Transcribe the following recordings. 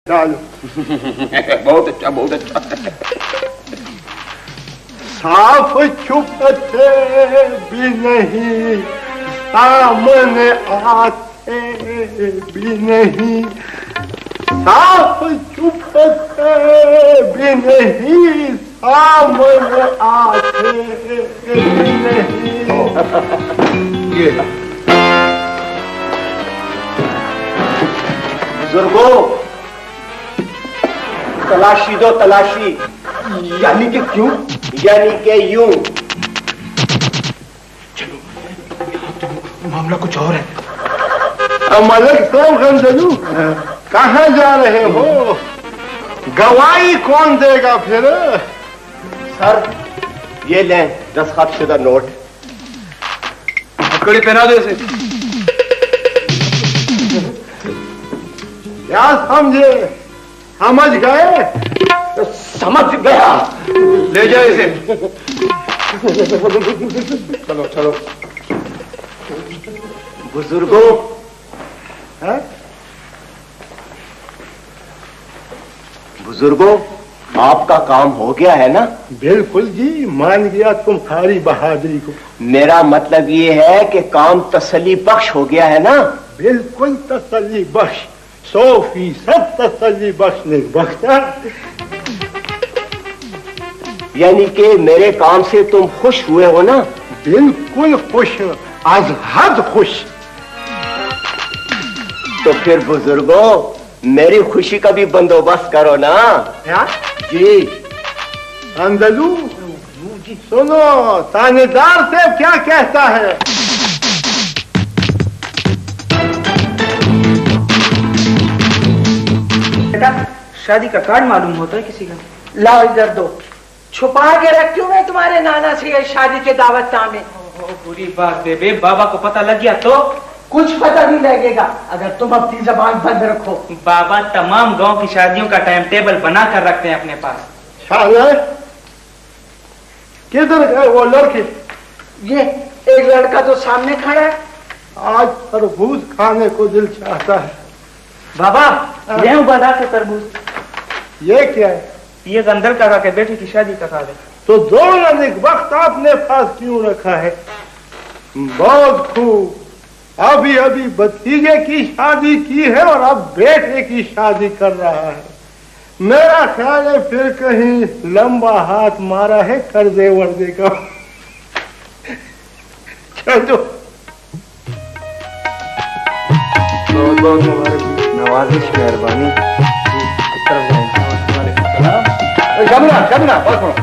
बहुत अच्छा बहुत अच्छा। साफ छुपते भी नहीं, सामने आते भी नहीं, साफ छुपते भी नहीं, सामने आते भी नहीं। ये बुजुर्गों, तलाशी दो तलाशी। यानी कि क्यों? यानी कि यूं। चलो, मामला कुछ और है। मलिक साहब गंजलू, कहाँ जा रहे हो? गवाही कौन देगा फिर? सर, ये लें दस्तखत नोट। हथकड़ी पहना दो इसे। क्या समझे? समझ गए? समझ गया। ले जाओ इसे। चलो चलो। बुजुर्गों, है? बुजुर्गों, आपका काम हो गया है ना? बिल्कुल जी, मान गया तुम्हारी बहादुरी को। मेरा मतलब ये है कि काम तसल्ली बख्श हो गया है ना? बिल्कुल तसल्ली बख्श, 100% तसल्ली बख्शने बख्शा। यानी कि मेरे काम से तुम खुश हुए हो ना? बिल्कुल खुश, आज हद खुश। तो फिर बुजुर्गों, मेरी खुशी का भी बंदोबस्त करो ना। क्या जी। अंदलू, सुनो, थानेदार से क्या कहता है? शादी का कार्ड मालूम होता है किसी का? लाओ इधर दो। छुपा के रखी हूँ मैं तुम्हारे नाना से ये शादी के दावत नामे। बुरी बात बेबे, बाबा को पता लग गया तो? कुछ पता नहीं लगेगा अगर तुम अपनी जबान बंद रखो। बाबा तमाम गांव की शादियों का टाइम टेबल बना कर रखते हैं अपने पास। किधर गए वो लड़के? ये एक लड़का तो सामने खड़ा है। आज तरबूज खाने को दिल चाहता है। बाबा ले बना के तरबूज। ये क्या है? ये गंदल काका के बेटे की शादी का कार्ड है। तो दोनों एक वक्त आपने पास क्यों रखा है? बहुत खूब। अभी अभी भतीजे की शादी की है और अब बेटे की शादी कर रहा है। मेरा ख्याल है फिर कहीं लंबा हाथ मारा है कर्जे वर्जे का। चलो, बहुत बहुत मुबारक। नवाजिश, मेहरबानी। जमुना जमुना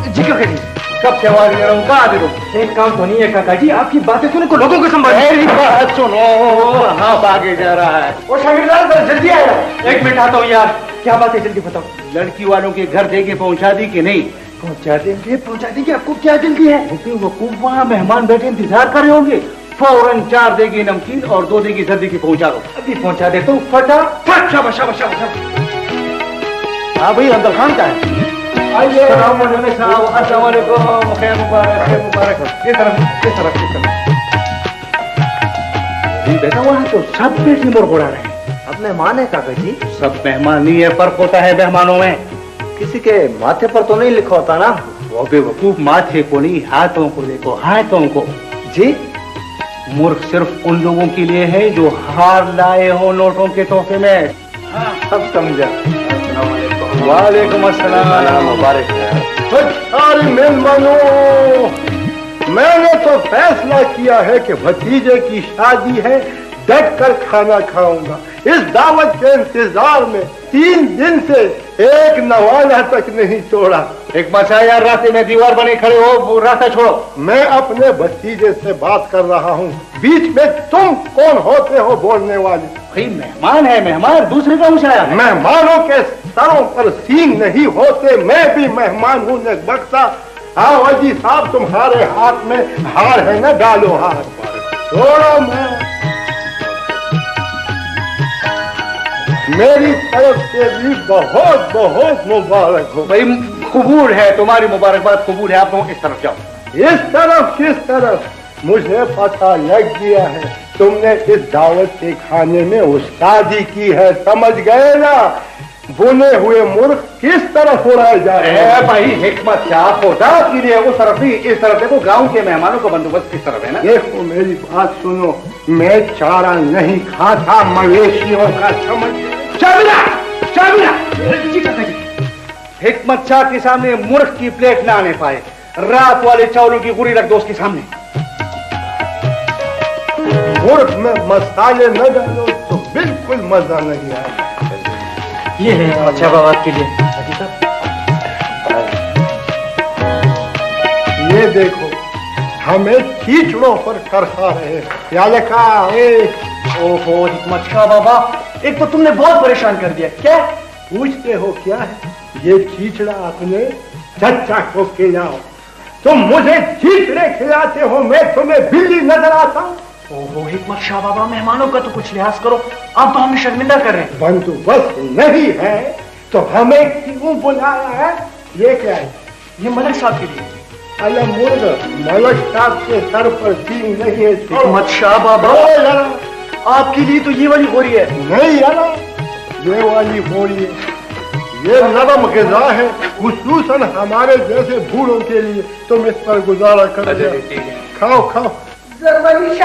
जिक्र करिए। कब से आवाज दे रहा हूँ, कहाँ दे रहा हूँ? एक काम तो नहीं है काका जी, आपकी बातें सुने को लोगों को संभाल। मेरी बात सुनो, हाँ आगे जा रहा है। वो शागिर्दार जल्दी आया। एक मिनट आता हूँ यार, क्या बात है जल्दी बताओ। लड़की वालों के घर देके पहुंचा दी कि नहीं? पहुंचा देंगे। आपको क्या जल्दी है? वकूफ, वहाँ मेहमान बैठे इंतजार कर रहे होंगे। फौरन 4 देगी नमकीन और 2 देगी जल्दी की पहुंचा दो। अभी पहुंचा देता हूँ, फटाफट। शाबाश। हाँ भाई, अब्दुल खान का है। आइए। बेटा, वहाँ तो सब बेटी मुरगुड़ा रहे हैं। अब मेहमान है काका जी? सब मेहमान नहीं है, फर्क होता है मेहमानों में। किसी के माथे पर तो नहीं लिखा होता ना? वो बेवकूफ, माथे को नहीं, हाथों को देखो, हाथों को। जी। मूर्ख सिर्फ उन लोगों के लिए है जो हार लाए हो नोटों के तोहफे में। सब समझा। वालेकुम अस्सलाम। मुबारक है। सारे मेहमानों, मैंने तो फैसला किया है कि भतीजे की शादी है, डट कर खाना खाऊंगा। इस दावत के इंतजार में 3 दिन से एक नवाना तक नहीं छोड़ा। एक बचा यार, रास्ते में दीवार बने खड़े हो, रास्ता छोड़ो। मैं अपने भतीजे से बात कर रहा हूँ, बीच में तुम कौन होते हो बोलने वाले? भाई मेहमान है, मेहमान दूसरे का उछाया। मेहमानों के सरों पर सींग नहीं होते, मैं भी मेहमान हूँ बख्शा। आओ अजी साहब, तुम्हारे हाथ में हार है ना, डालो हार। छोड़ो, मैं मेरी तरफ से भी बहुत बहुत मुबारक हो। भाई कबूल है, तुम्हारी मुबारकबाद कबूल है। आप लोग इस तरफ जाओ। इस तरफ किस तरफ? मुझे पता लग गया है तुमने इस दावत के खाने में उस्तादी की है, समझ गए ना? बुने हुए मूर्ख किस तरफ उड़ाए जा रहे हैं? भाई हिकमत शाह खुदा के लिए उस तरफ भी इस तरफ देखो, गांव के मेहमानों का बंदोबस्त किस तरफ है ना। देखो मेरी बात सुनो, मैं चारा नहीं खाता मवेशियों का समझ। हिकमत शाह के सामने मूर्ख की प्लेट ना आने पाए, रात वाले चावलों की गुरी रख दो उसके सामने। मूर्ख में मसाले न डालो तो बिल्कुल मजा नहीं आएगा। ये है अच्छा बाबा के लिए। ये देखो हमें कीचड़ों पर करखा रहे हैं। क्या लिखा है? ओहो हिकमत शाह बाबा, एक तो तुमने बहुत परेशान कर दिया। क्या पूछते हो क्या है? ये कीचड़ा अपने चचा को खिलाओ। तुम मुझे कीचड़े खिलाते हो, मैं तुम्हें बिल्ली नजर आता हूँ? ओहो हिकमत शाह बाबा, मेहमानों का तो कुछ लिहाज करो, आप तो हमें शर्मिंदा कर रहे हैं। बंदोबस्त नहीं है तो हमें क्यों बुलाया है? ये क्या है? ये मलिक साहब के लिए। अल्लाह मुर्ग, मलक साहब के सर पर तीन नहीं है। हिकमत शाह बाबा, आपके लिए तो ये वाली गोरी है। नहीं यारा, ये वाली बोरी है। ये नरम ग़िज़ा है, खुसूसन हमारे जैसे बूढ़ों के लिए। तुम इस पर गुजारा कर दो। खाओ खाओ। जरवली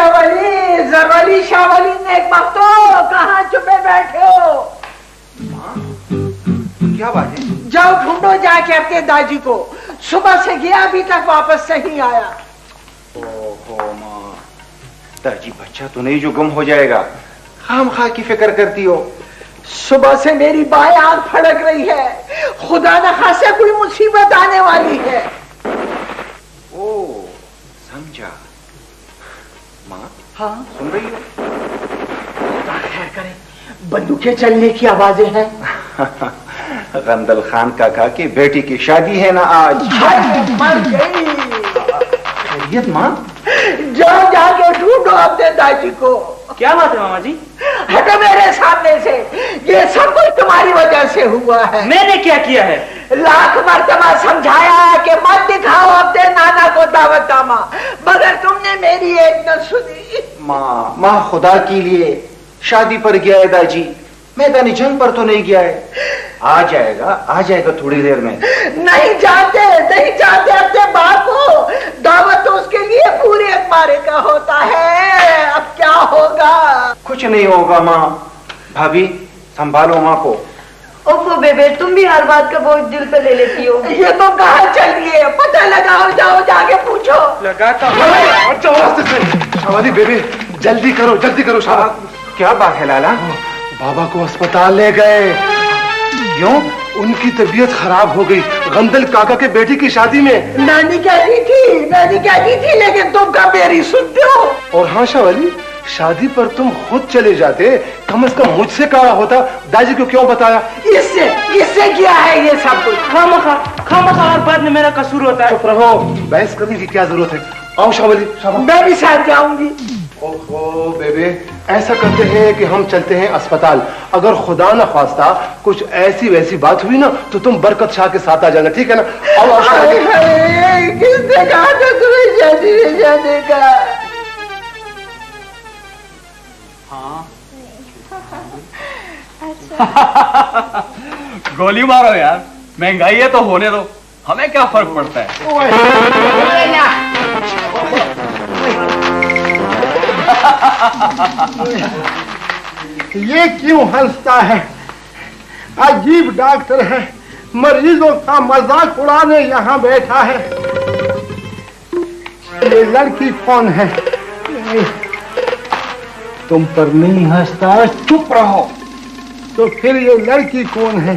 शावली नेक बख्तो, कहाँ चुपे बैठे हो? क्या बात है? जाओ ढूंढो जाके अपने दादी को, सुबह से गया अभी तक वापस नहीं आया। ओहो माँ, दादी बच्चा तो नहीं जो गुम हो जाएगा, खामखा की फिक्र करती हो। सुबह से मेरी बाएं आंख फड़क रही है, खुदा न खासे कोई मुसीबत आने वाली है। ओ समझा। माँ हाँ सुन रही हो? खैर करें, बंदूकें चलने की आवाजें हैं। गंदल खान काका की बेटी की शादी है ना आज। मर गई। खैरियत माँ? जाओ जाके ढूंढो अपने दादी को। क्या बात है मामा जी? हटो मेरे सामने से, ये सब कुछ तुम्हारी वजह से हुआ है। मैंने क्या किया है? लाख मर्तबा समझाया है कि मत दिखाओ अपने नाना को दावतनामा, मगर तुमने मेरी एक न सुनी। माँ खुदा के लिए शादी पर गया है दाजी, मैदानी जंग पर तो नहीं गया है। आ जाएगा थोड़ी देर में। नहीं जाते अपने बाप को, दावत तो उसके लिए पूरे अखबारे का होता है। अब क्या होगा? कुछ नहीं होगा माँ। भाभी संभालो माँ को। ओफो बेबे, तुम भी हर बात का बोझ दिल पे ले लेती हो। ये तो कहाँ चल रही है? पता लगाओ, जाओ जाके पूछो। लगाता शाबादी बेबे, जल्दी करो शाबादी। क्या बात है लाला? बाबा को अस्पताल ले गए। क्यों? उनकी तबीयत खराब हो गई गंदल काका के बेटी की शादी में। नानी कहती थी लेकिन तुम कब मेरी सुनते हो? और हाँ शाबादी, शादी पर तुम खुद चले जाते, कम से कम मुझसे कहा होता। दादी को क्यों बताया? इससे क्या है ये सब कुछ? खामखा हर बात में मेरा कसूर होता है। चुप रहो, बहस करने की क्या जरूरत है? आओ शाबादी। मैं भी साथ जाऊंगी। ओहो बेबे, ऐसा करते हैं कि हम चलते हैं अस्पताल। अगर खुदा न खास्ता कुछ ऐसी वैसी बात हुई ना तो तुम बरकत शाह के साथ आ जाना, ठीक है ना? आओ किसने कहा था तुम्हें शादी में जाने का? गोली मारो यार, महंगाई है तो होने दो, हमें क्या फर्क पड़ता है। ये क्यों हंसता है? अजीब डॉक्टर है, मरीजों का मजाक उड़ाने यहाँ बैठा है। ये लड़की कौन है? तुम पर नहीं हंसता, चुप रहो। तो फिर ये लड़की कौन है?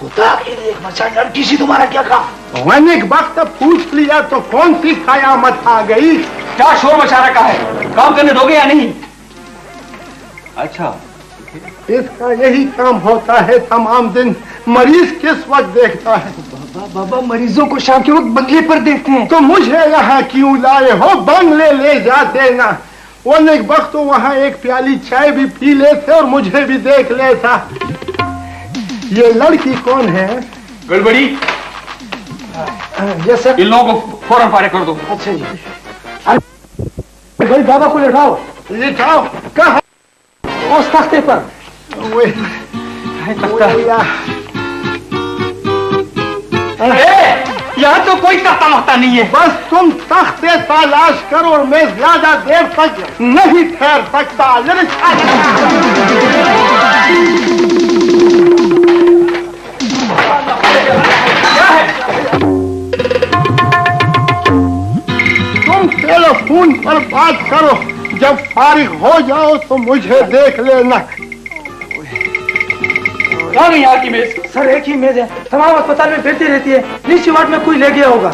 खुदा के लिए मचा, लड़की सी तुम्हारा क्या काम? मैंने एक वक्त पूछ लिया तो कौन सी कयामत आ गई? क्या शोर मचा रखा है? काम करने दोगे या नहीं? अच्छा, इसका यही काम होता है तमाम दिन। मरीज किस वक्त देखता है? बाबा मरीजों को शाम के वक्त बंगले पर देखते हैं। तो मुझे यहाँ क्यों लाए हो? बंगले ले जाते ना। वो एक वक्त तो वहाँ एक प्याली चाय भी पी लेते और मुझे भी देख लेता। ये लड़की कौन है? गड़बड़ी, ये सर। इन लोगों को फौरन फारिग कर दो। अच्छा जी। भाई बाबा को लिटाओ। लिटाओ कहाँ? उस तख्ते पर। यहाँ तो कोई तख्ता महता नहीं है। बस तुम तख्ते तलाश करो और मैं ज्यादा देर तक नहीं ठहर सकता। तुम टेलीफोन पर बात करो, जब फारिग हो जाओ तो मुझे देख लेना। यहाँ की मेज सर, एक ही मेज है, तमाम अस्पताल में फिरती रहती है, नीचे वार्ड में कोई ले गया होगा।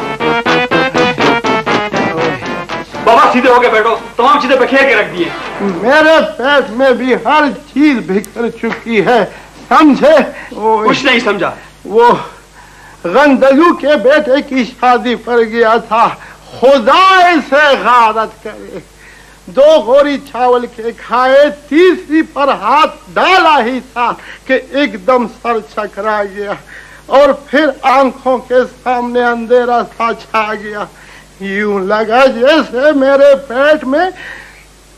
बाबा सीधे होके बैठो, तमाम चीजें बिखेर के रख दिए। मेरे पेट में भी हर चीज बिखर चुकी है, समझे? कुछ नहीं समझा। वो गंदलू के बेटे की शादी पर गया था, खुदा इसे गारत करे। 2 गोरी चावल के खाए, तीसरी पर हाथ डाला ही था कि एकदम सर चकरा गया और फिर आंखों के सामने अंधेरा सा छा गया। यूं लगा जैसे मेरे पेट में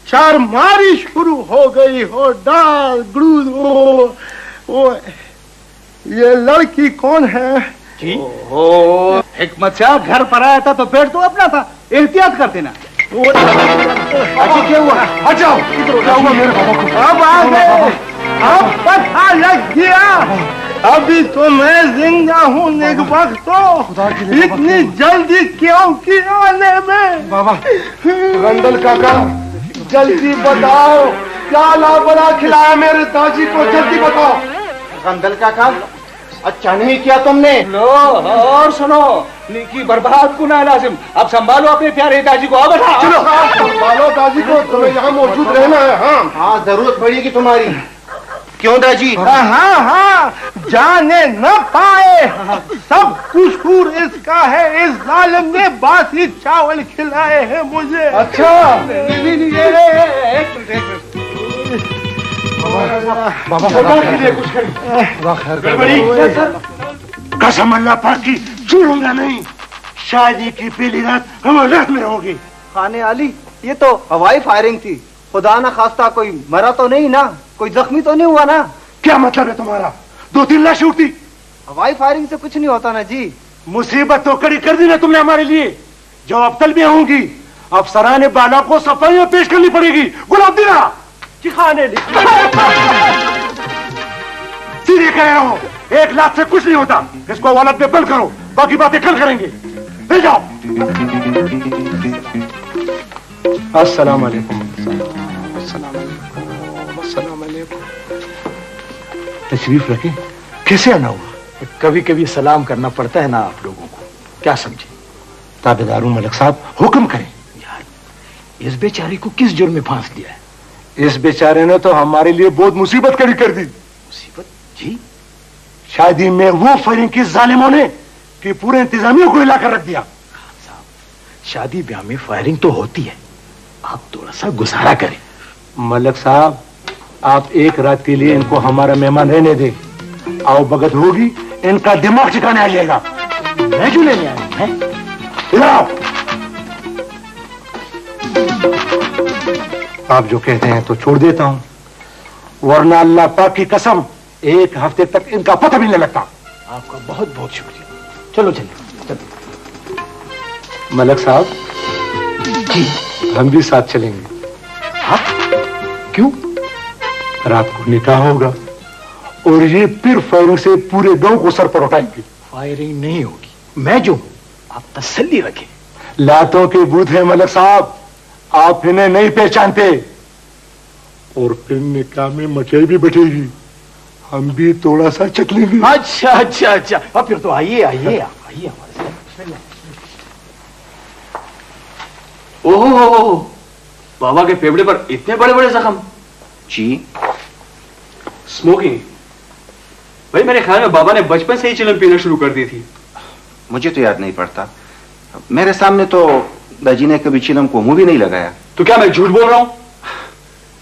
चारमारी शुरू हो गई हो। डाल गुड़ू वो ये लड़की कौन है? जी हिकमत साहब, घर पर आया था तो पेट तो अपना था, एहतियात करते ना। क्या हुआ? हटाओ, क्या हुआ मेरे बाबा को? अब आ गए, अब पता लग गया। अभी तो मैं जिंदा हूँ, एक वक्त तो इतनी जल्दी क्यों की आने में? बाबा रंदल काका, जल्दी बताओ, क्या लाबरा खिलाया मेरे दादी को? जल्दी बताओ। रंदल काका, अच्छा नहीं किया तुमने। लो और सुनो, निकी बर्बाद गुनाह लाजिम। अब संभालो अपने प्यारे दादी को। अब बैठा चलो संभालो दादी को, तुम्हें यहाँ मौजूद रहना है। हाँ हाँ, जरूरत पड़ेगी तुम्हारी। क्यों दादी? हाँ हाँ, जाने न पाए, सब कसूर इसका है। इस जालिम ने बासी चावल खिलाए हैं मुझे। अच्छा बाबा के लिए कुछ कसम अल्लाह पाक की, छोड़ूंगा नहीं। शादी की पहली रात हम रात में रहोगे। खाने आली, ये तो हवाई फायरिंग थी, खुदा ना खास्ता कोई मरा तो नहीं ना, कोई जख्मी तो नहीं हुआ ना? क्या मतलब है तुम्हारा? 2-3 लाश उठती। हवाई फायरिंग से कुछ नहीं होता ना जी। मुसीबत तो कड़ी कर दी ना तुमने हमारे लिए, जो अब तल भी होंगी। अब सराहने बाला को सफाई पेश करनी पड़ेगी। गुलाब दीना चिखाने सीधे कह रहा हूं, 1 लाख से कुछ नहीं होता। इसको अदालत में बंद करो, बाकी बातें कल करेंगे। ले जाओ। अस्सलाम वालेकुम। तशरीफ रखें। कैसे आना हुआ? कभी कभी सलाम करना पड़ता है ना आप लोगों को, क्या समझे? ताबेदारों मलिक साहब हुक्म करें। यार, इस बेचारे को किस जुर्म में फांस दिया है? इस बेचारे ने तो हमारे लिए बहुत मुसीबत खड़ी कर दी। मुसीबत जी? शादी में वो फायरिंग की जालिमों ने कि पूरे इंतजामिया को हिलाकर रख दिया। शादी ब्याह में फायरिंग तो होती है, आप थोड़ा सा गुजारा करें। मलिक साहब, आप 1 रात के लिए इनको हमारा मेहमान रहने दें। आओ भगत होगी, इनका दिमाग ठिकाने आ जाएगा। मैं क्यों लेने आया है? आप जो कहते हैं तो छोड़ देता हूं, वरना अल्लाह पाक की कसम 1 हफ्ते तक इनका पता भी नहीं लगता। आपका बहुत बहुत शुक्रिया। चलो चलिए। मलिक साहब जी, हम भी साथ चलेंगे। हाँ? क्यों? रात को निकाह होगा और ये फिर फायरिंग से पूरे गांव को सर पर उठाएंगे। फायरिंग नहीं होगी, मैं जो हूं, आप तसल्ली रखें। लातों के बूथ है मलिक साहब, आप इन्हें नहीं पहचानते। और फिर निकाह में मचाई भी बैठेगी, हम भी थोड़ा सा चख लेंगे। अच्छा अच्छा अच्छा, अब फिर तो आइए आइए आइए हमारे साथ। ओहो, बाबा के फेफड़े पर इतने बड़े बड़े जख्म। जी स्मोकिंग। भाई मेरे ख्याल में बाबा ने बचपन से ही चिलम पीना शुरू कर दी थी। मुझे तो याद नहीं पड़ता, मेरे सामने तो दाजी ने कभी चिलम को मुंह भी नहीं लगाया। तो क्या मैं झूठ बोल रहा हूं?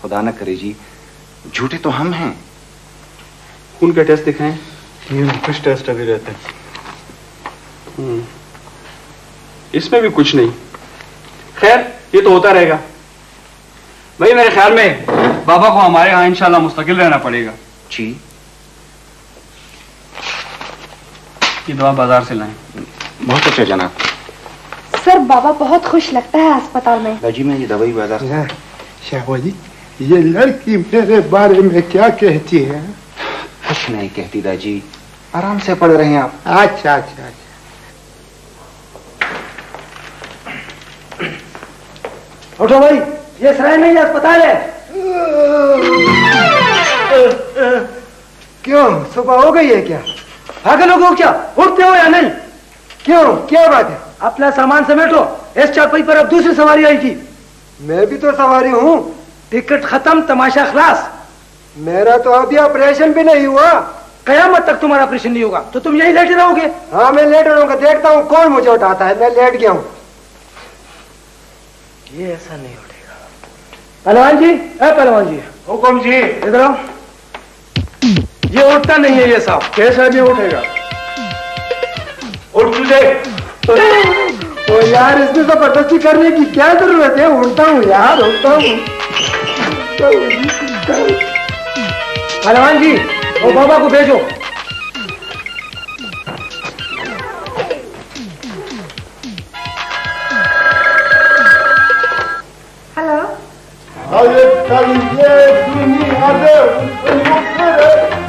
खुदा न करे जी, झूठे तो हम हैं। खून का टेस्ट दिखाएं। कुछ टेस्ट अभी रहते हैं। इसमें भी कुछ नहीं। खैर, ये तो होता रहेगा। भाई मेरे ख्याल में बाबा को हमारे यहाँ इंशाल्लाह मुस्तकिल रहना पड़ेगा। जी ये दवा बाजार से लाएं। बहुत अच्छा जनाब। सर बाबा बहुत खुश लगता है अस्पताल में। दादी मैं ये दवाई बाजार से। शाहबाजी, ये लड़की मेरे बारे में क्या कहती है? कुछ नहीं कहती दादी, आराम से पढ़ रहे हैं आप। अच्छा अच्छा अच्छा। उठो भाई, ये सराय नहीं अस्पताल है। क्यों, सुबह हो गई है क्या? भागे लोगों क्या, उठते हो या नहीं? क्यों, क्या बात है? अपना सामान समेटो, इस चारपाई पर अब दूसरी सवारी आएगी। मैं भी तो सवारी हूँ। टिकट खत्म, तमाशा खलास। मेरा तो अभी ऑपरेशन भी नहीं हुआ। कयामत तक तुम्हारा ऑपरेशन नहीं होगा तो तुम यही लेटे रहोगे? हाँ मैं लेट रहूंगा, देखता हूँ कौन मुझे उठाता है। मैं लेट गया हूँ। ये ऐसा नहीं उठेगा। पहलवान जी, पहलवान जी। हुक्म जी। इधर आओ। ये उठता नहीं है ये साहब। कैसा नहीं उठेगा? उठ तुझे। तो यार इसमें जबरदस्ती करने की क्या जरूरत है? उठता हूँ यार, उठता हूँ। पहलवान जी, वो बाबा को भेजो। हेलो। अरे चलिए दुनिया दे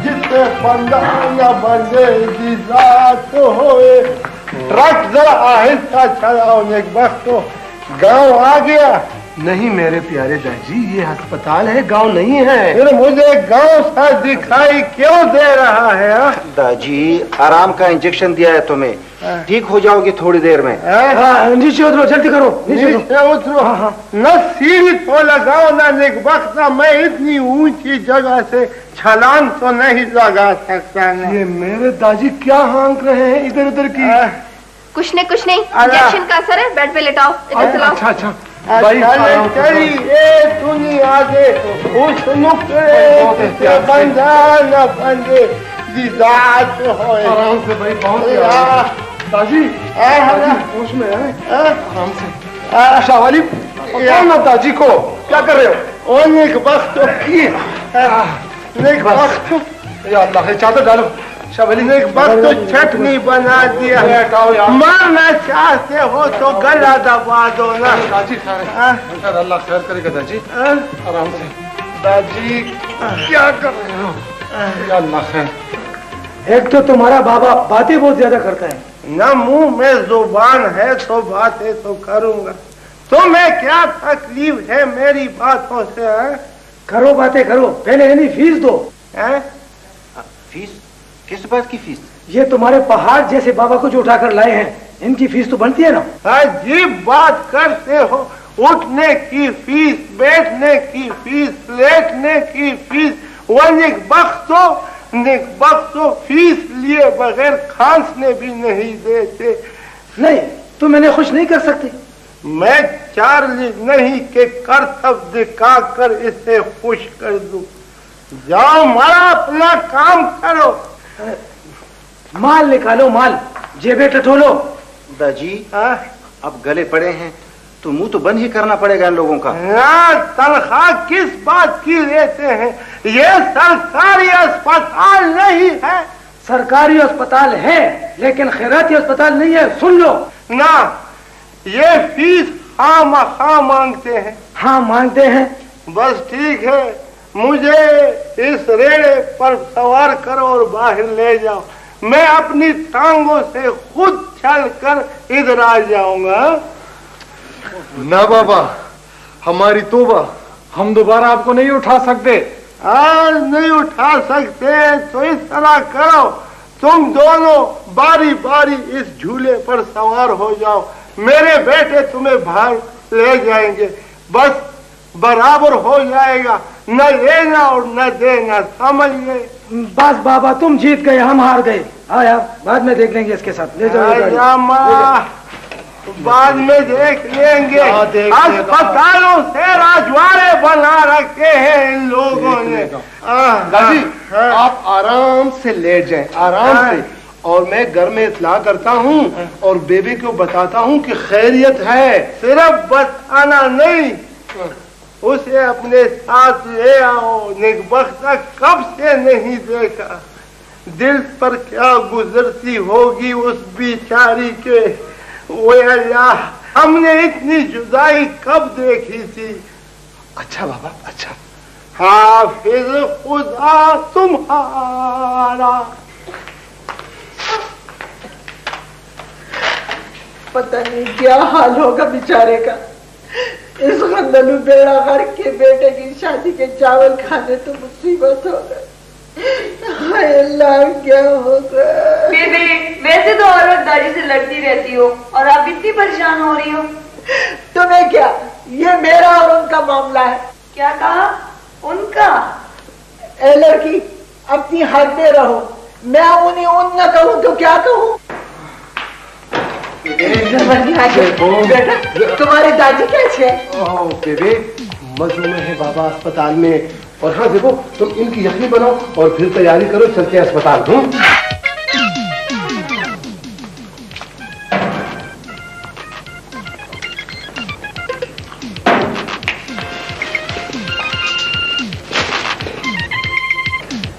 जिससे बंदा या बंदे की रात होए। ट्रक जरा आहिस्ता चलाओ, एक बस तो गांव आ गया। नहीं मेरे प्यारे दादी, ये अस्पताल है, गांव नहीं है। फिर मुझे गांव सा दिखाई क्यों दे रहा है? दादी आराम का इंजेक्शन दिया है तुम्हें, ठीक हो जाओगे थोड़ी देर में। नीचे उतरो, जल्दी करो। नीचे उतरो। न सीढ़ी तो लगाओ न निकबख्ता, मैं इतनी ऊंची जगह से छलांग तो नहीं लगा सकता। ये मेरे दादी क्या हाँक रहे हैं इधर उधर की? कुछ नहीं, इंजेक्शन का असर है, बेड पे लेटाओ। इधर चलाओ। अच्छा अच्छा भाई चली ए दुनिया दे उस नुक्ते से बंधा न बंधे दिदात होए। आराम से भाई, बहुत दादी होश में है। आराम से। शाहवाली, ना दादी को क्या कर रहे हो? ओ नेक बख्त की नेक बख्त, या अल्लाह, चादर डालो। शाहवाली, नेक बख्त तो चटनी बना दिया। मारना चाहते हो तो गला दबा दो ना। दादी अल्लाह खैर करेगा दादी। आराम से। दादी क्या कर रहे हो? या अल्लाह खैर। एक तो तुम्हारा बाबा बातें बहुत ज्यादा करता है। न मुंह में जुबान है तो बातें तो करूंगा। तुम्हें क्या तकलीफ है मेरी बातों से? करो बातें करो, पहले नहीं फीस दो। फीस? किस बात की फीस? ये तुम्हारे पहाड़ जैसे बाबा को जो उठाकर लाए हैं, इनकी फीस तो बनती है ना? अजीब बात करते हो। उठने की फीस, बैठने की फीस, लेटने की फीस। वो निकबख्तो फीस लिए बगैर खांसने भी नहीं देते। नहीं, तुम मैंने खुश नहीं कर सकते। मैं चार्ली नहीं के कर्तव्य दिखाकर इसे खुश कर दूं। जाओ मारा, अपना काम करो। माल निकालो, माल जेबे टटोलो। दादी अब गले पड़े हैं तो मुंह तो बंद ही करना पड़ेगा इन लोगों का। तनख्वाह किस बात की लेते हैं? ये सरकारी अस्पताल नहीं है। सरकारी अस्पताल है लेकिन खैराती अस्पताल नहीं है, सुन लो ना। ये फीस खामखा मांगते हैं। हाँ मांगते हैं। बस ठीक है, मुझे इस रेड़े पर सवार करो और बाहर ले जाओ। मैं अपनी टांगों से खुद चलकर इधर आ जाऊंगा। ना बाबा, हमारी तौबा, हम दोबारा आपको नहीं उठा सकते। आज नहीं उठा सकते तो इस तरह करो, तुम दोनों बारी बारी इस झूले पर सवार हो जाओ। मेरे बेटे तुम्हें बाहर ले जाएंगे, बस बराबर हो जाएगा। न लेना और न देना, समझ गए? बस बाबा, तुम जीत गए, हम हार गए। हाँ यार, बाद में देख लेंगे इसके साथ। ले जाओ, बाद में देख लेंगे। अस्पतालों से राजवाड़े बना रखे हैं इन लोगों ने। दादी आप आराम से लेट जाएं, आराम से, और मैं घर में इत्तला करता हूँ और बेबी को बताता हूँ कि खैरियत है। सिर्फ बताना नहीं, उसे अपने साथ ले आओ। निकबख्ता कब से नहीं देखा। दिल पर क्या गुजरती होगी उस बेचारी के। वो अल्लाह, हमने इतनी जुदाई कब देखी थी। अच्छा बाबा, अच्छा। हाफिज खुदा तुम्हारा। पता नहीं क्या हाल होगा बेचारे का। इस गंदलू बेड़ा गर्क के बेटे की शादी के चावल खाने तो मुसीबत हो गई। हाय अल्लाह, क्या होगा। बेबी, वैसे तो औरत दादी से लड़ती रहती हो और आप इतनी परेशान हो रही हो। तुम्हें क्या, ये मेरा और उनका मामला है। क्या कहा? उनका? ए लड़की, अपनी हद में रहो। मैं उन्हें उन न कहूँ तो क्या कहूँ। बेटा, तुम्हारी दादी कैसे है? बेबे मजनू में है बाबा अस्पताल में। और हाँ देखो, तुम इनकी यखनी बनाओ और फिर तैयारी करो, चलते हैं अस्पताल।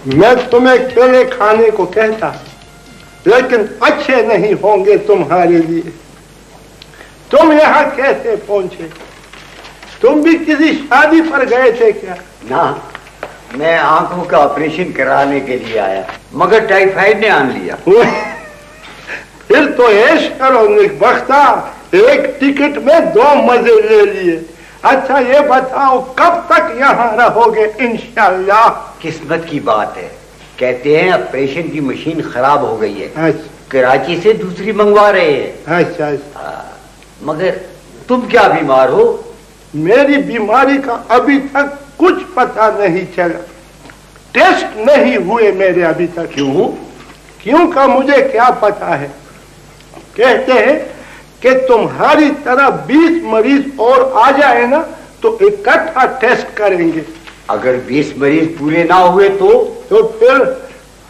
मैं तुम्हें केले खाने को कहता, लेकिन अच्छे नहीं होंगे तुम्हारे लिए। तुम यहाँ कैसे पहुंचे? तुम भी किसी शादी पर गए थे क्या? ना, मैं आंखों का ऑपरेशन कराने के लिए आया, मगर टाइफाइड ने आन लिया। फिर तो ऐश करो निकबख्ता, एक टिकट में 2 मजे ले लिए। अच्छा ये बताओ, कब तक यहाँ रहोगे इंशाल्लाह? किस्मत की बात है, कहते हैं ऑपरेशन की मशीन खराब हो गई है। अच्छा, कराची से दूसरी मंगवा रहे हैं। अच्छा। मगर तुम क्या बीमार हो? मेरी बीमारी का अभी तक कुछ पता नहीं चला। टेस्ट नहीं हुए मेरे अभी तक। क्यों का मुझे क्या पता है। कहते हैं कि तुम्हारी तरह 20 मरीज और आ जाए ना तो इकट्ठा टेस्ट करेंगे। अगर 20 मरीज पूरे ना हुए तो फिर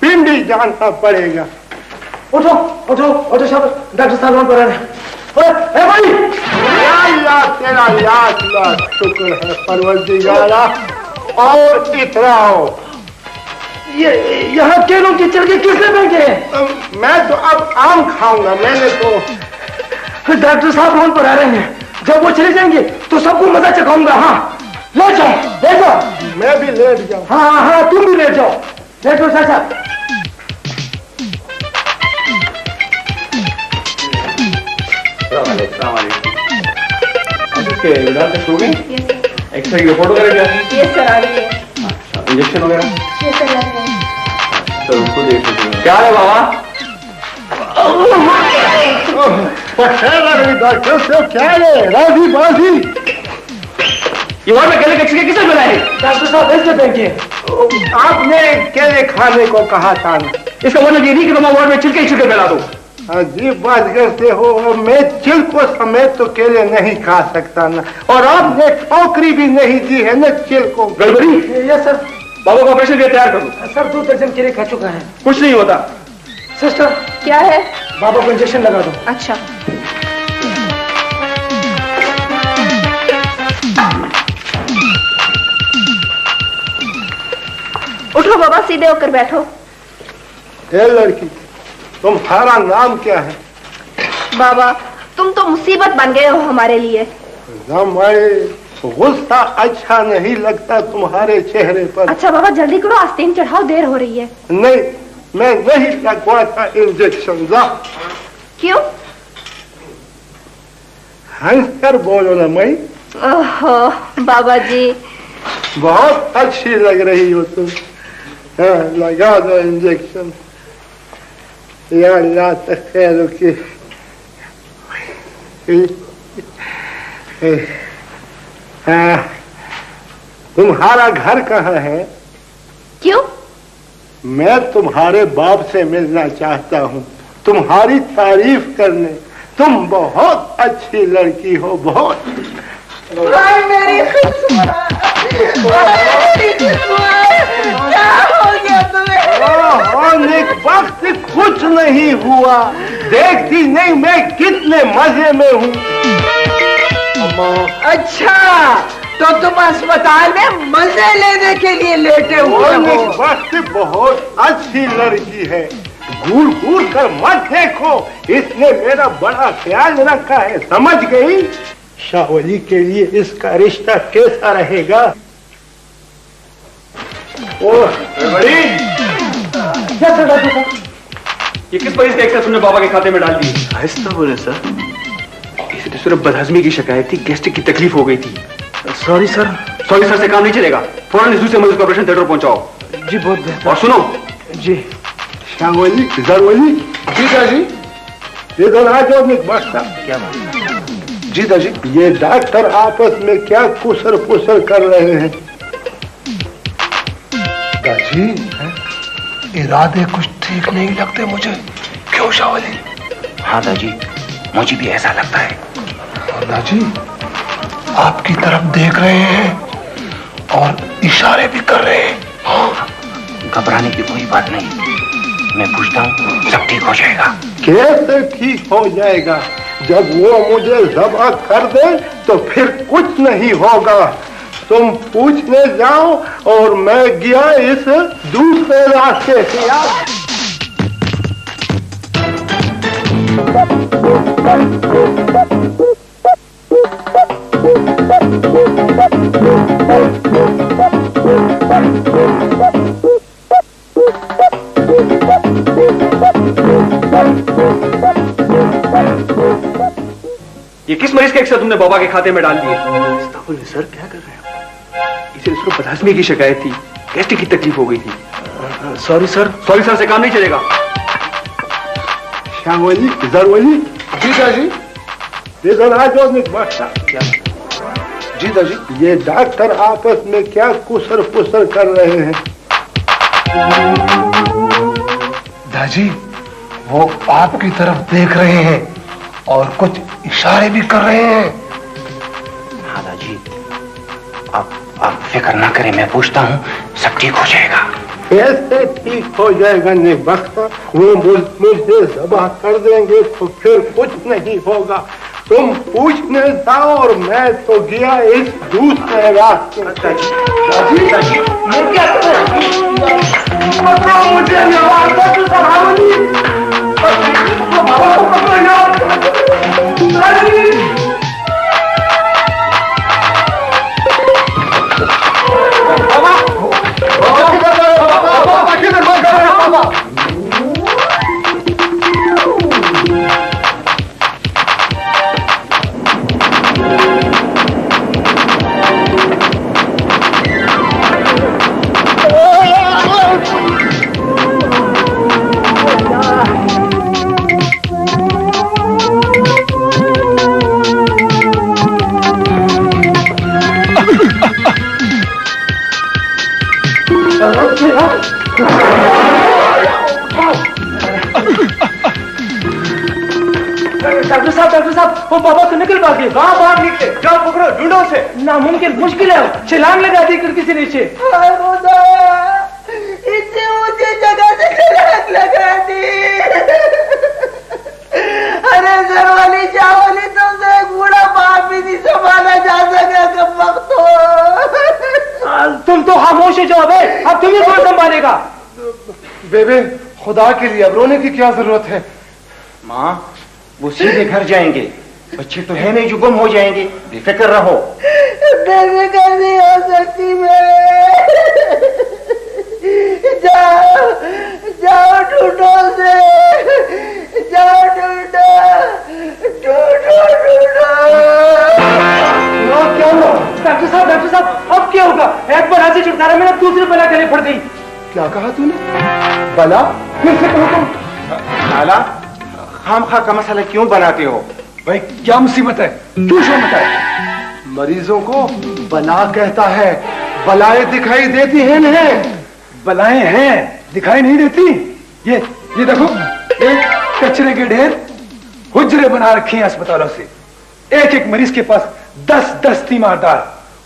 पिंडी जाना पड़ेगा। उठो उठो उठो साहब, डॉक्टर साहब वहां पर आ रहे हैं। भाई, अल्लाह तेरा लाख लाख शुक्र है परवरदिगारा। और इतराओ, ये यहाँ केलों की छिलके किसने फेंके हैं? मैं तो अब आम खाऊंगा। मैंने तो। डॉक्टर साहब फोन पर आ रहे हैं, जब वो चले जाएंगे तो सबको मजा चखाऊंगा। हाँ ले जाओ, ले जाओ। मैं भी लेट जाऊं? हाँ हाँ, तुम भी लेट जाओ। लेटो चाचा। एक्सरे की रिपोर्ट वगैरह क्या? यस सर, आ रही है। इंजेक्शन वगैरह? यस सर, आ रही है। तो उसको देख लीजिए। क्या है बाबा? डॉक्टर से क्या है? राजी बाजी। ये वार्ड में केले के छिलके किसने बनाए? डॉक्टर साहब ऐसे फेंके। आपने केले खाने को कहा था ना। इसका मतलब ये नहीं कि तुम वार्ड में छिलके ही छिलके फैला दो। अजीब बात करते हो। मैं छिलकों समेत तो केले नहीं खा सकता ना। और आपने टोकरी भी नहीं दी है ना छिलकों। गड़बड़ी? Yes sir. बाबा को ऑपरेशन के लिए तैयार कर दो। सर 2 दर्जन केले खा चुका है। कुछ नहीं होता। सिस्टर, क्या है? बाबा को इंजेक्शन लगा दो। अच्छा। उठो बाबा, सीधे होकर बैठो। ए लड़की, तुम्हारा नाम क्या है? बाबा, तुम तो मुसीबत बन गए हो हमारे लिए। हमारे गुस्सा अच्छा नहीं लगता तुम्हारे चेहरे पर। अच्छा बाबा, जल्दी करो, आस्तीन चढ़ाओ, देर हो रही है। नहीं, मैं नहीं लगवाता इंजेक्शन। जा। क्यों? हंसकर बोलो ना मई। ओहो बाबा जी, बहुत अच्छी लग रही हो तुम। हाँ, लगा दो इंजेक्शन। या अल्लाह खैर की। हाँ, तुम्हारा घर कहाँ है? क्यों? मैं तुम्हारे बाप से मिलना चाहता हूँ, तुम्हारी तारीफ करने। तुम बहुत अच्छी लड़की हो, बहुत। मेरी किस्मत, क्या हो गया तुम्हें? एक वक्त कुछ नहीं हुआ। देखती नहीं मैं कितने मजे में हूँ। अच्छा, तो तुम अस्पताल में मजे लेने के लिए लेटे हुए हो। वक्त बहुत अच्छी लड़की है, घूर घूर कर मत देखो, इसने मेरा बड़ा ख्याल रखा है, समझ गई? शावली के लिए इसका रिश्ता कैसा रहेगा? बड़ी ये किस मरीज का एक्सरे तुमने बाबा के खाते में डाल दी? आहिस्ता बोले सर। इसे तो सिर्फ बदहजमी की शिकायत थी, गैस्ट्रिक की तकलीफ हो गई थी। Sorry sir. सॉरी सर से काम नहीं चलेगा, फौरन इस दूसरे मरीज को ऑपरेशन थिएटर पहुंचाओ। जी बहुत बेहतर। और सुनो जी। शावली, जरवली, जी दादी। इधर आ जाओ, बसता। क्या बात? जी दादी। ये डॉक्टर आपस में क्या कुसर पुसर कर रहे हैं? दादी, इरादे कुछ ठीक नहीं लगते मुझे। क्यों शावली? हाँ दादी, मुझे भी ऐसा लगता है। और दादी आपकी तरफ देख रहे हैं और इशारे भी कर रहे हैं। घबराने की कोई बात नहीं, मैं पूछता हूँ, सब ठीक हो जाएगा। कैसे ठीक हो जाएगा? जब वो मुझे ज़ब्ह कर दे तो फिर कुछ नहीं होगा। तुम पूछने जाओ और मैं गया इस दूसरे रास्ते से। ये किस मरीज का एक्सरे तुमने बाबा के खाते में डाल दिए? सर क्या कर रहे हैं? इसे सिर्फ बदहजमी की शिकायत थी, गैस्ट्रिक की तकलीफ हो गई थी। Sorry sir. सॉरी सर से काम नहीं चलेगा। शावली, जरवली। जी दादी। इधर आ जाओ, बसता। क्या? जी दादी। ये डॉक्टर आपस में क्या कुसर पुसर कर रहे हैं? दादी वो आपकी तरफ देख रहे हैं और कुछ इशारे भी कर रहे हैं। हाँ दादी, आप फिक्र ना करें, मैं पूछता हूँ, सब ठीक हो जाएगा। कैसे ठीक हो जाएगा? नेबख्ता, वो मुझे ज़ब्ह कर देंगे तो फिर कुछ नहीं होगा। तुम पूछने जाओ और मैं तो गया इस दूसरे रास्ते। मुझे डॉक्टर साहब वो बाबा तो निकल भागे। कहाँ बाहर निकले? जाओ पकड़ो, ढूंढो उसे। नामुमकिन, मुश्किल है। छलांग लगा दी खिड़की से नीचे। इतनी ऊंची जगह से छलांग लगा दी। अरे जरवाली चावली, तुमसे एक बूढ़ा बाप भी नहीं संभाला जा सका। कब वक्त हो। तुम तो खामोश जाओ बे, अब तुम्हें कौन संभालेगा? बेबे खुदा के लिए अब रोने की क्या जरूरत है? माँ वो सीधे घर जाएंगे, बच्चे तो है नहीं जो गुम हो जाएंगे, बेफिक्र रहो। बेफिक्र नहीं हो सकती मैं। जाओ जाओ ढूंढो से, जाओ ढूंढो ढूंढो ढूंढो। क्या हुआ? डॉक्टर साहब अब क्या होगा? एक बला से छुटकारा मिला, दूसरी बला गले पड़ गई। क्या कहा तूने? बला? फिर से कहो तुम। लाला खामखा का मसला क्यों बनाते हो? भाई क्या मुसीबत है? तू शो बताए। मरीजों को बला कहता है, बलाएं दिखाई देती हैं नहीं? बलाएं हैं, दिखाई नहीं देती। ये देखो, ये कचरे के ढेर हुजरे बना रखे हैं अस्पतालों से। एक एक मरीज के पास 10-10 तीमारदार,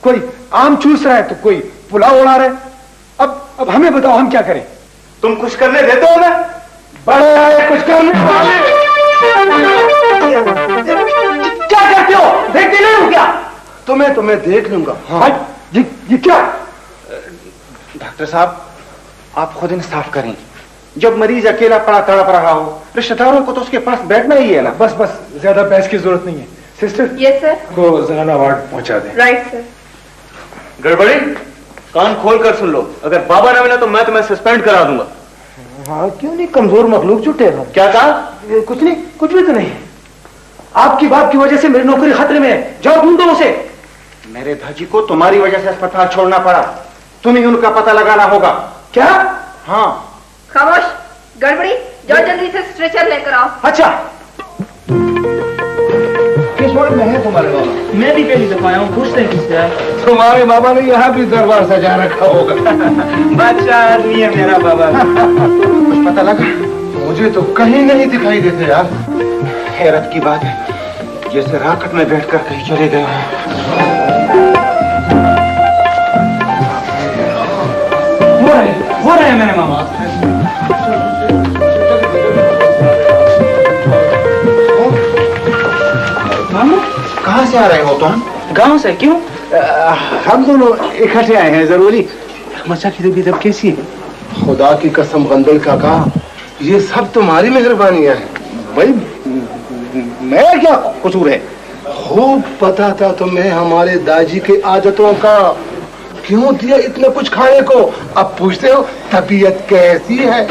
कोई आम चूस रहा है तो कोई पुलाव उड़ा रहा है। अब हमें बताओ हम क्या करें? तुम कुछ करने देते हो ना? बड़े आए कुछ करने वाले। क्या करते हो? देखते नहीं हो क्या? तुम्हें देख लूंगा। हाँ। ये क्या? डॉक्टर साहब, आप खुद इंसाफ करें। जब मरीज अकेला पड़ा तड़प रहा हो, रिश्तेदारों को तो उसके पास बैठना ही है ना। बस ज्यादा बहस की जरूरत नहीं है। Sister, yes sir. को जनाना वार्ड पहुंचा दें। Right sir. गड़बड़ी, कान खोल कर सुन लो। अगर बाबा ना मिला तो मैं तुम्हें सस्पेंड करा दूंगा। हाँ, क्यों नहीं, कमजोर मखलूक जुटेगा। क्या कहा? कुछ नहीं, कुछ भी तो नहीं। आपकी बात की वजह से मेरी नौकरी खतरे में है, जाओ ढूंढो उसे। मेरे धाजी को तुम्हारी वजह से अस्पताल छोड़ना पड़ा, तुम्हें उनका पता लगाना होगा। क्या? हाँ। खामोश, गड़बड़ी, जाओ जल्दी से स्ट्रेचर लेकर आओ। अच्छा। किस वार्ड में है तुम्हारे बाबा? मैं भी पहली दफा आया हूँ, पूछते हैं किससे है। तुम्हारे बाबा ने यहाँ भी दरबार सजा रखा होगा। बादशाह आदमी है मेरा बाबा। कुछ पता लगा? मुझे तो कहीं नहीं दिखाई देते यार। हैरत की बात है, जैसे राकेट में बैठकर कहीं चले गए हैं। हो रहे हैं मेरे मामा। कहाँ से आ रहे हो तुम? गांव से। क्यों? हम दोनों इकट्ठे आए हैं, जरूरी। मचा की तबीयत अब कैसी है? खुदा की कसम बंदर काका, ये सब तुम्हारी मेहरबानियां हैं। भाई मैं क्या कसूर है? खूब पता था तुम्हें हमारे दादी के आदतों का। क्यों दिया इतना कुछ खाने को? अब पूछते हो तबीयत कैसी है?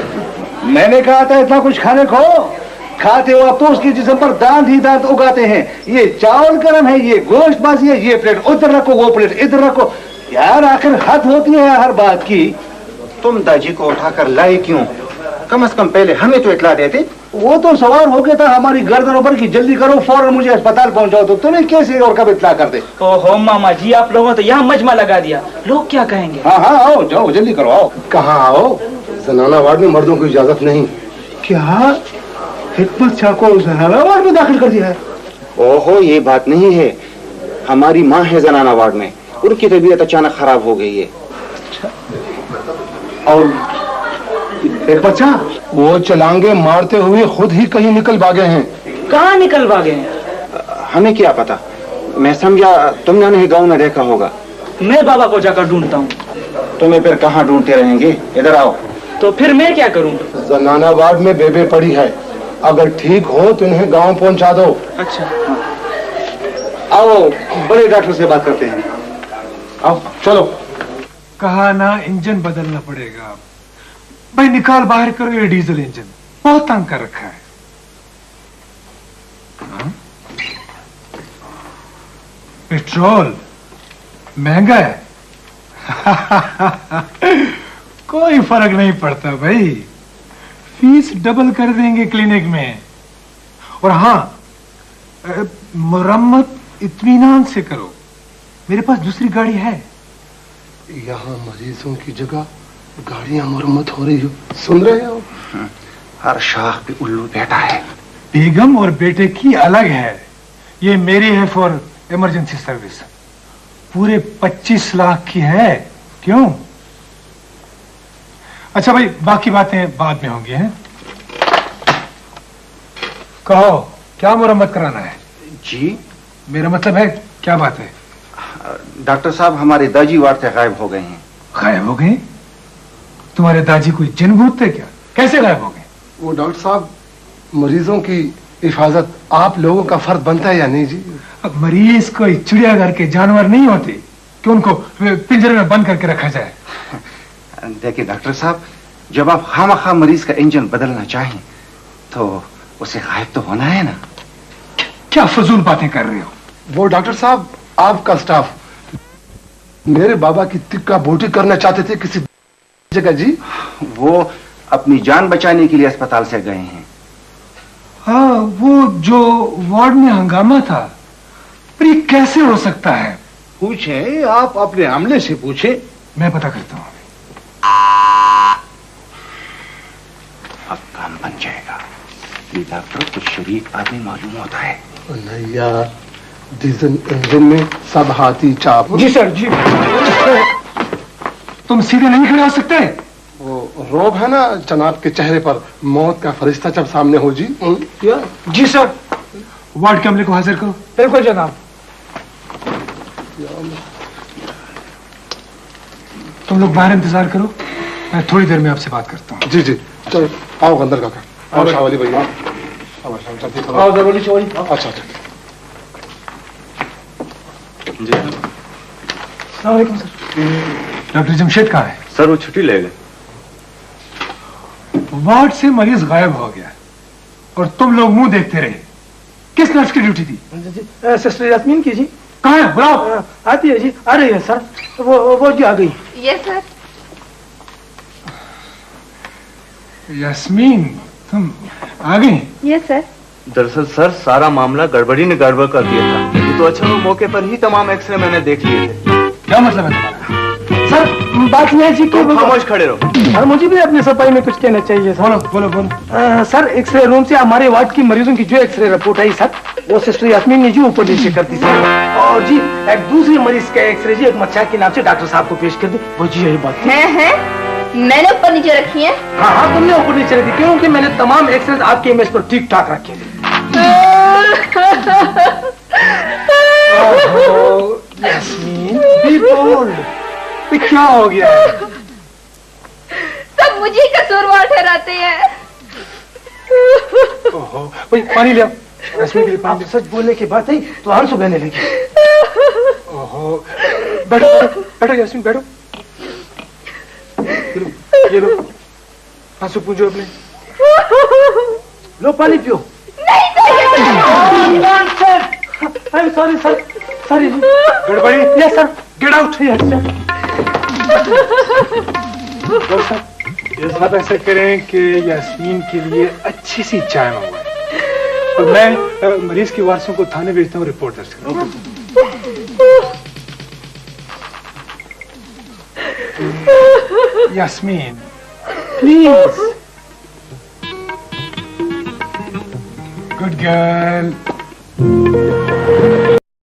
मैंने कहा था इतना कुछ खाने को। खाते हो अब तो उसके जिस्म पर दांत ही दांत उगाते हैं। ये चावल गरम है, ये गोश्त बाजी है, ये प्लेट उधर रखो, वो प्लेट इधर रखो। यार आखिर हद होती है हर बात की। तुम दादी को उठाकर लाए क्यों? कम से कम पहले हमें तो इतला देते। वो तो सवार हो गया था हमारी गर्दन ऊपर की, जल्दी करो फौरन मुझे अस्पताल पहुंचाओ। तो तुम्हें कैसे और कब इतला कर दे? ओहो मामा जी, आप लोगों तो यहाँ मजमा लगा दिया, लोग क्या कहेंगे? हाँ हाँ आओ, जाओ जल्दी करो, आओ। कहाँ आओ? जनाना वार्ड में मर्दों की इजाजत नहीं। क्या हिकमत शाह को जनाना वार्ड में दाखिल कर दिया है? ओहो, ये बात नहीं है। हमारी माँ है जनाना वार्ड में, उनकी तबीयत अचानक खराब हो गई है। और हिकमत शाह वो चलांगे मारते हुए खुद ही कहीं निकल भागे हैं। कहाँ निकल भागे हैं? हमें क्या पता, मैं समझा तुमने उन्हें गाँव में देखा होगा। मैं बाबा को जाकर ढूंढता हूँ। तुम्हें फिर कहाँ ढूंढते रहेंगे, इधर आओ। तो फिर मैं क्या करूँ? जनाना वार्ड में बेबे पड़ी है, अगर ठीक हो तो इन्हें गांव पहुंचा दो। अच्छा आओ बड़े डॉक्टर से बात करते हैं। आओ चलो। कहा ना इंजन बदलना पड़ेगा। भाई निकाल बाहर करो ये डीजल इंजन, बहुत तंग कर रखा है। पेट्रोल महंगा है। कोई फर्क नहीं पड़ता भाई, फीस डबल कर देंगे क्लिनिक में। और हाँ, मरम्मत इत्मीनान से करो, मेरे पास दूसरी गाड़ी है। यहाँ मरीजों की जगह गाड़ियां मरम्मत हो रही हो, सुन रहे हो? हर शाख पे उल्लू बैठा है। बेगम और बेटे की अलग है, ये मेरी है फॉर इमरजेंसी सर्विस। पूरे 25 लाख की है। क्यों? अच्छा भाई, बाकी बातें बाद में होंगी हैं। कहो क्या मुरम्मत कराना है? जी मेरा मतलब है क्या बात है? डॉक्टर साहब, हमारे दादी वार्ड से गायब हो गए हैं। गायब हो गए? तुम्हारे दादी कोई जिन भूत थे क्या? कैसे गायब हो गए? वो डॉक्टर साहब, मरीजों की हिफाजत आप लोगों का फर्ज बनता है या नहीं जी? अब मरीज कोई चिड़ियाघर के जानवर नहीं होते कि उनको पिंजरे में बंद करके रखा जाए। देखिए डॉक्टर साहब, जब आप खामखा मरीज का इंजन बदलना चाहें तो उसे गायब तो होना है ना। क्या फजूल बातें कर रहे हो? वो डॉक्टर साहब, आपका स्टाफ मेरे बाबा की तिक्का बोटी करना चाहते थे किसी जगह जी। वो अपनी जान बचाने के लिए अस्पताल से गए हैं। हाँ, वो जो वार्ड में हंगामा था, पर ये कैसे हो सकता है? पूछे, आप अपने आमले से पूछे। मैं पता करता हूँ। अब काम बन जाएगा। ये डॉक्टर कुछ शरीफ आदमी मालूम होता है। नहीं यार, डीजल इंजन में सब हाथी चाप। जी सर जी। तुम सीधे नहीं खड़े हो सकते? वो रोब है ना जनाब के चेहरे पर, मौत का फरिश्ता जब सामने हो जी। जी सर। वार्ड के अमले को हाजिर करो। बिल्कुल जनाब। तुम लोग बाहर इंतजार करो, मैं थोड़ी देर में आपसे बात करता हूँ। जी जी चलो आओ अंदर काका, आओ शावली भैया, आओ जरूरी चोरी। अच्छा अच्छा जी अस्सलामुअलैकुम सर। डॉक्टर जमशेद कहाँ है? सर वो छुट्टी ले गए। वार्ड से मरीज गायब हो गया और तुम लोग मुंह देखते रहे। किस नर्स की ड्यूटी थी? सिस्टर यास्मीन की जी। कहाँ है? बुलाओ। आती है जी, आ रही है सर। वो जी आ गई। Yes sir. यास्मीन तुम आ गई? Yes sir. दरअसल सर सारा मामला गड़बड़ी ने गड़बड़ कर दिया था। ये तो अच्छा वो मौके पर ही तमाम एक्सरे मैंने देख लिए थे। क्या मतलब है तुम्हारा? सर बात यह है जी कि खामोश खड़े रहो। सर मुझे भी अपनी सफाई में कुछ कहना चाहिए सर। बोलो बोलो बोलो। सर एक्सरे रूम से हमारे वार्ड की मरीजों की जो एक्सरे रिपोर्ट आई सर, वो सिस्टर यास्मीन ने जी ऊपर नीचे कर दी सर। और जी एक दूसरे मरीज का एक्सरे जी एक मच्छा के नाम से डॉक्टर साहब को पेश कर दी। वो जी यही बात है मैंने ऊपर नीचे रखी है। हाँ हाँ तुमने ऊपर नीचे रखी, क्योंकि मैंने तमाम एक्सरे आपके इमेज पर ठीक ठाक रखे थे। Yasmin be bold. क्या हो गया? सब मुझे कसूरवार ठहराते हैं। ओहो, भाई पानी ले आओ। यास्मीन के लिए पानी। सच बोलने की बात है तो आंसू बहने लगी। ओहो, बैठो बैठो यास्मीन बैठो। ये लो आंसू पूंजो अपने। लो पानी पियो। नहीं सॉरी सर, सॉरी गड़बड़ी। Yes sir, get out. Yes sir. आप ऐसा करें कि यास्मीन के लिए अच्छी सी चाय मंगवाएं और मैं मरीज के वारसों को थाने भेजता हूँ रिपोर्ट दर्ज करूँ। यास्मीन प्लीज। Good girl.